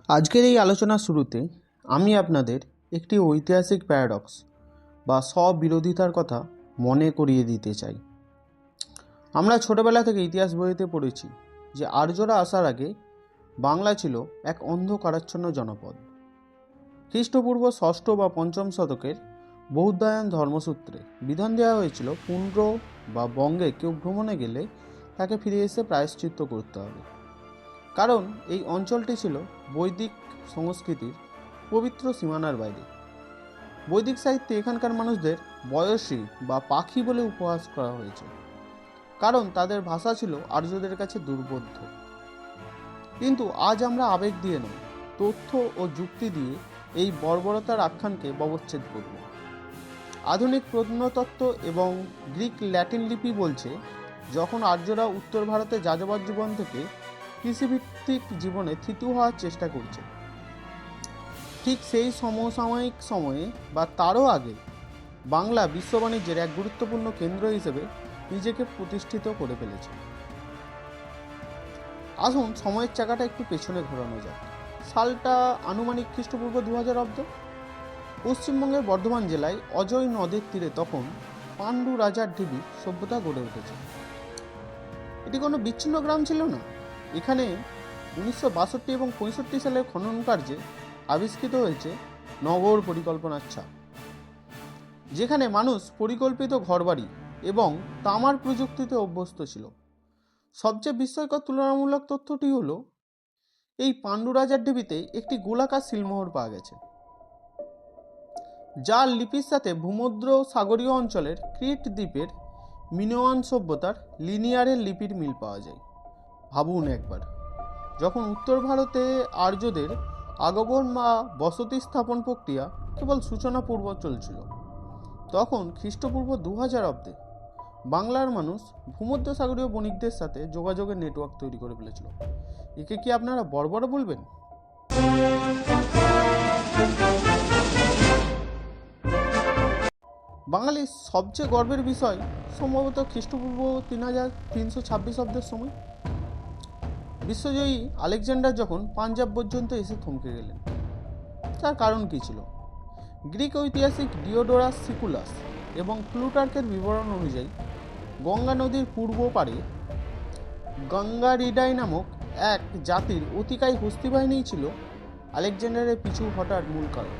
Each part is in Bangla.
আজকের এই আলোচনার শুরুতে আমি আপনাদের একটি ঐতিহাসিক প্যারাডক্স বা স্ববিরোধিতার কথা মনে করিয়ে দিতে চাই। আমরা ছোটবেলা থেকে ইতিহাস বইতে পড়েছি যে আর্যরা আসার আগে বাংলা ছিল এক অন্ধকারাচ্ছন্ন জনপদ। খ্রিস্টপূর্ব ষষ্ঠ বা পঞ্চম শতকের বৌদ্ধায়ন ধর্মসূত্রে বিধান দেওয়া হয়েছিল পুণ্ড্র বা বঙ্গে কেউ ভ্রমণে গেলে তাকে ফিরে এসে প্রায়শ্চিত্ত করতে হবে, কারণ এই অঞ্চলটি ছিল বৈদিক সংস্কৃতির পবিত্র সীমানার বাইরে। বৈদিক সাহিত্যে এখানকার মানুষদের বয়সী বা পাখি বলে উপহাস করা হয়েছে, কারণ তাদের ভাষা ছিল আর্যদের কাছে দুর্বোধ্য। কিন্তু আজ আমরা আবেগ দিয়ে নয়, তথ্য ও যুক্তি দিয়ে এই বর্বরতার আখ্যানকে ব্যবচ্ছেদ করব। আধুনিক প্রত্নতত্ত্ব এবং গ্রিক ল্যাটিন লিপি বলছে, যখন আর্যরা উত্তর ভারতে যাযাবর জীবন থেকে কৃষিভিত্তিক জীবনে থিতু হওয়ার চেষ্টা করছে, ঠিক সেই সমসাময়িক সময়ে বা তারও আগে বাংলা বিশ্ব বাণিজ্যের এক গুরুত্বপূর্ণ কেন্দ্র হিসেবে নিজেকে প্রতিষ্ঠিত করে ফেলেছে। আসুন সময়ের চাকাটা একটু পেছনে ঘোরানো যাক। সালটা আনুমানিক খ্রিস্টপূর্ব 2000 অব্দ। পশ্চিমবঙ্গের বর্ধমান জেলায় অজয় নদের তীরে তখন পাণ্ডু রাজার ঢিবি সভ্যতা গড়ে উঠেছে। এটি কোনো বিচ্ছিন্ন গ্রাম ছিল না। এখানে 1962 এবং 65 সালের খনন কার্যে আবিষ্কৃত হয়েছে নগর পরিকল্পনার ছাপ, যেখানে মানুষ পরিকল্পিত ঘরবাড়ি এবং তামার প্রযুক্তিতে অভ্যস্ত ছিল। সবচেয়ে বিস্ময়কর তুলনামূলক তথ্যটি হলো, এই পাণ্ডু রাজার ঢিবিতে একটি গোলাকার সিলমোহর পাওয়া গেছে, যার লিপির সাথে ভূমধ্য সাগরীয় অঞ্চলের ক্রিট দ্বীপের মিনোয়ান সভ্যতার লিনিয়ারের লিপির মিল পাওয়া যায়। ভাবুন একবার, যখন উত্তর ভারতে আর্যদের আগমন বা বসতি স্থাপন প্রক্রিয়া কেবল সূচনা পূর্ব চলছিল, তখন খ্রিস্টপূর্ব 2000 অব্দে বাংলার মানুষ ভূমধ্যসাগরীয় বণিকদের সাথে যোগাযোগের নেটওয়ার্ক তৈরি করে ফেলেছিল। একে কি আপনারা বর্বর বলবেন? বাঙালির সবচেয়ে গর্বের বিষয় সম্ভবত খ্রিস্টপূর্ব 3326 অব্দের সময় বিশ্বজয়ী আলেকজান্ডার যখন পাঞ্জাব পর্যন্ত এসে থমকে গেলেন। তার কারণ কী ছিল? গ্রিক ঐতিহাসিক ডিওডোরাস সিকুলাস এবং প্লুটার্কের বিবরণ অনুযায়ী গঙ্গা নদীর পূর্ব পারে গঙ্গারিডাই নামক এক জাতির অতিকায় হস্তি বাহিনীই ছিল আলেকজান্ডারের পিছু হটার মূল কারণ।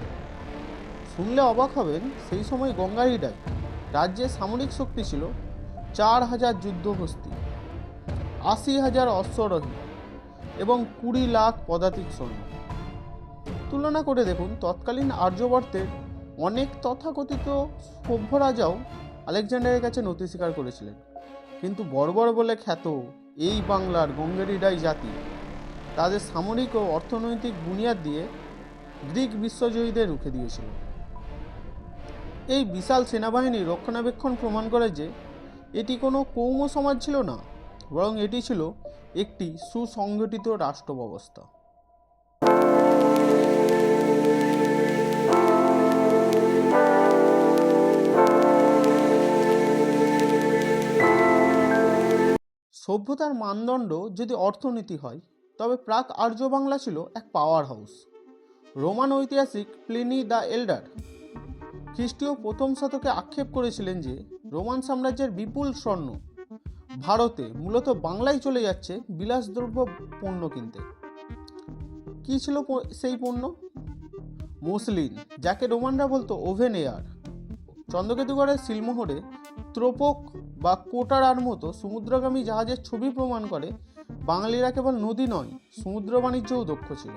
শুনলে অবাক হবেন, সেই সময় গঙ্গারিডাই রাজ্যের সামরিক শক্তি ছিল 4000 যুদ্ধ হস্তি, 80,000 অশ্বারোহী এবং 20 লাখ পদাতিক সৈন্য। তুলনা করে দেখুন, তৎকালীন আর্যবর্তের অনেক তথাকথিত সভ্য রাজাও আলেকজান্ডারের কাছে নতি স্বীকার করেছিলেন, কিন্তু বর্বর বলে খ্যাত এই বাংলার গঙ্গারিডাই জাতি তাদের সামরিক ও অর্থনৈতিক বুনিয়াদ দিয়ে গ্রিক বিশ্বজয়ীদের রুখে দিয়েছিল। এই বিশাল সেনাবাহিনী রক্ষণাবেক্ষণ প্রমাণ করে যে এটি কোনো কৌম সমাজ ছিল না, বরং এটি ছিল একটি সুসংগঠিত রাষ্ট্র ব্যবস্থা। সভ্যতার মানদণ্ড যদি অর্থনীতি হয়, তবে প্রাক আর্য বাংলা ছিল এক পাওয়ার হাউস। রোমান ঐতিহাসিক প্লিনি দ্য এল্ডার খ্রিস্টীয় প্রথম শতকে আক্ষেপ করেছিলেন যে রোমান সাম্রাজ্যের বিপুল স্বর্ণ ভারতে, মূলত বাংলায় চলে যাচ্ছে বিলাসদ্রব্য পণ্য কিনতে। কি ছিল সেই পণ্য? মসলিন, যাকে রোমানরা বলতো ওভেন এয়ার। চন্দ্রকেতুগড়ের সিলমোহরে ত্রোপক বা কোটারার মতো সমুদ্রগামী জাহাজের ছবি প্রমাণ করে বাঙালিরা কেবল নদী নয়, সমুদ্র বাণিজ্যও দক্ষ ছিল।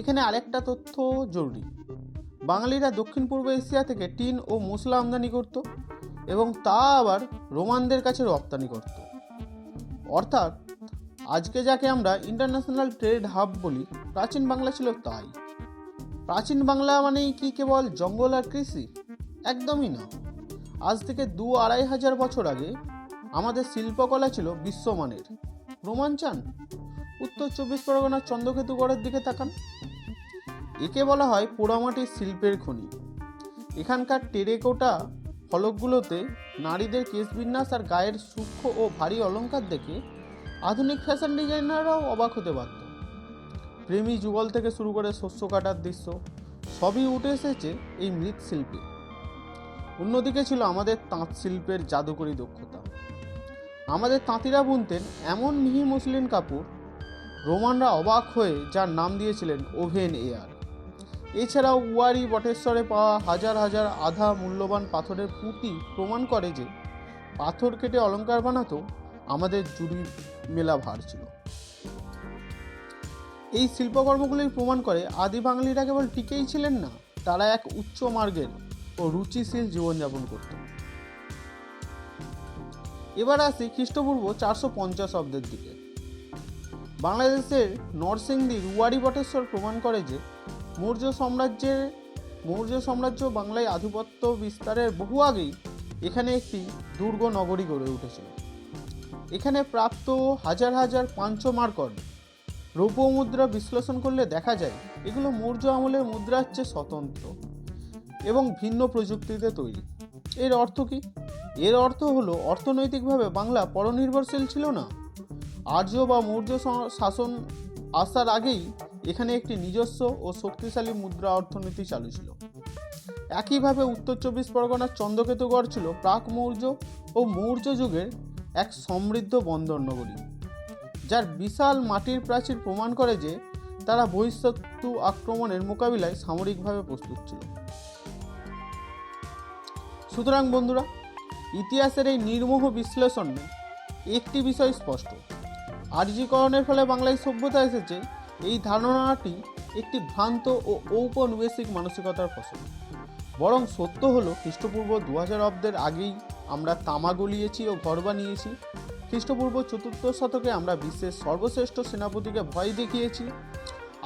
এখানে আরেকটা তথ্য জরুরি, বাঙালিরা দক্ষিণ পূর্ব এশিয়া থেকে টিন ও মশলা আমদানি করত এবং তা আবার রোমানদের কাছে রপ্তানি করত। অর্থাৎ আজকে যাকে আমরা ইন্টারন্যাশনাল ট্রেড হাব বলি, প্রাচীন বাংলা ছিল তাই। প্রাচীন বাংলা মানেই কি কেবল জঙ্গল আর কৃষি? একদমই না। আজ থেকে 2-2.5 হাজার বছর আগে আমাদের শিল্পকলা ছিল বিশ্বমানের। প্রমাণ চান? উত্তর 24 পরগনার চন্দ্রকেতুগড়ের দিকে তাকান। একে বলা হয় পোড়ামাটির শিল্পের খনি। এখানকার টেরেকোটা ফলকগুলোতে নারীদের কেশবিন্যাস আর গায়ের সূক্ষ্ম ও ভারী অলংকার দেখে আধুনিক ফ্যাশন ডিজাইনাররাও অবাক হতে পারত। প্রেমী যুগল থেকে শুরু করে শস্য কাটার দৃশ্য সবই উঠে এসেছে এই মৃৎশিল্পে। অন্যদিকে ছিল আমাদের তাঁত শিল্পের জাদুকরী দক্ষতা। আমাদের তাঁতিরা বুনতেন এমন মিহি মসলিন কাপড়, রোমানরা অবাক হয়ে যার নাম দিয়েছিলেন ওভেন এয়ার। এছাড়াও উয়ারি বটেশ্বরে পাওয়া হাজার হাজার আধা মূল্যবান পাথরের পুঁতি প্রমাণ করে যে পাথর কেটে অলংকার বানাতো আমাদের জুড়ি মেলা ভার ছিল। এই শিল্পকর্মগুলির প্রমাণ করে আদি বাঙালিরা কেবল টিকেই ছিলেন না, তারা এক উচ্চ মার্গের ও রুচিশীল জীবনযাপন করত। এবার আসি খ্রিস্টপূর্ব 450 অব্দের দিকে। বাংলাদেশের নরসিংদীর উয়ারি বটেশ্বর প্রমাণ করে যে মৌর্য সাম্রাজ্য বাংলায় আধিপত্য বিস্তারের বহু আগেই এখানে একটি দুর্গ নগরী গড়ে উঠেছিল। এখানে প্রাপ্ত হাজার হাজার পাঞ্চমার্কর রৌপ্য মুদ্রা বিশ্লেষণ করলে দেখা যায় এগুলো মৌর্য আমলের মুদ্রার চেয়ে স্বতন্ত্র এবং ভিন্ন প্রযুক্তিতে তৈরি। এর অর্থ কি? এর অর্থ হলো অর্থনৈতিকভাবে বাংলা পরনির্ভরশীল ছিল না। আর্য বা মৌর্য শাসন আসার আগেই এখানে একটি নিজস্ব ও শক্তিশালী মুদ্রা অর্থনীতি চালু ছিল। একইভাবে উত্তর 24 পরগনার চন্দ্রকেতুগড় ছিল প্রাক মৌর্য ও মৌর্য যুগের এক সমৃদ্ধ বন্দর নগরী, যার বিশাল মাটির প্রাচীর প্রমাণ করে যে তারা বহিঃশত্রু আক্রমণের মোকাবিলায় সামরিকভাবে প্রস্তুত ছিল। সুতরাং বন্ধুরা, ইতিহাসের এই নির্মোহ বিশ্লেষণে একটি বিষয় স্পষ্ট: আর্যীকরণের ফলে বাংলায় সভ্যতা এসেছে, এই ধারণাটি একটি ভ্রান্ত ও ঔপনিবেশিক মানসিকতার ফসল। বরং সত্য হলো খ্রিস্টপূর্ব 2000 অব্দের আগেই আমরা তামা গলিয়েছি ও ঘর বানিয়েছি। খ্রিস্টপূর্ব 4th শতকে আমরা বিশ্বের সর্বশ্রেষ্ঠ সেনাপতিকে ভয় দেখিয়েছি।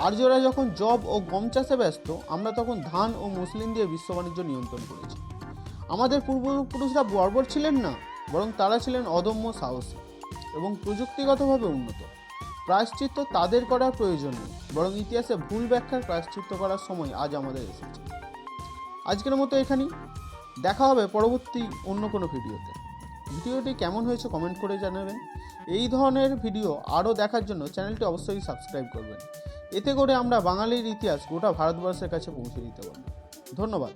আর্যরা যখন জব ও গম চাষে ব্যস্ত, আমরা তখন ধান ও মুসলিম দিয়ে বিশ্ব বাণিজ্য নিয়ন্ত্রণ করেছি। আমাদের পূর্বপুরুষরা বর্বর ছিলেন না, বরং তারা ছিলেন অদম্য সাহসী এবং প্রযুক্তিগতভাবে উন্নত। প্রায়শ্চিত্ত তাদের করার প্রয়োজন নেই, বরং ইতিহাসে ভুল ব্যাখ্যার প্রায়শ্চিত্ত করার সময় আজ আমাদের এসেছে। আজকের মতো এখানেই, দেখা হবে পরবর্তী অন্য কোনো ভিডিওতে। ভিডিওটি কেমন হয়েছে কমেন্ট করে জানাবেন। এই ধরনের ভিডিও আরও দেখার জন্য চ্যানেলটি অবশ্যই সাবস্ক্রাইব করবেন। এতে করে আমরা বাঙালির ইতিহাস গোটা ভারতবর্ষের কাছে পৌঁছে দিতে পারব। ধন্যবাদ।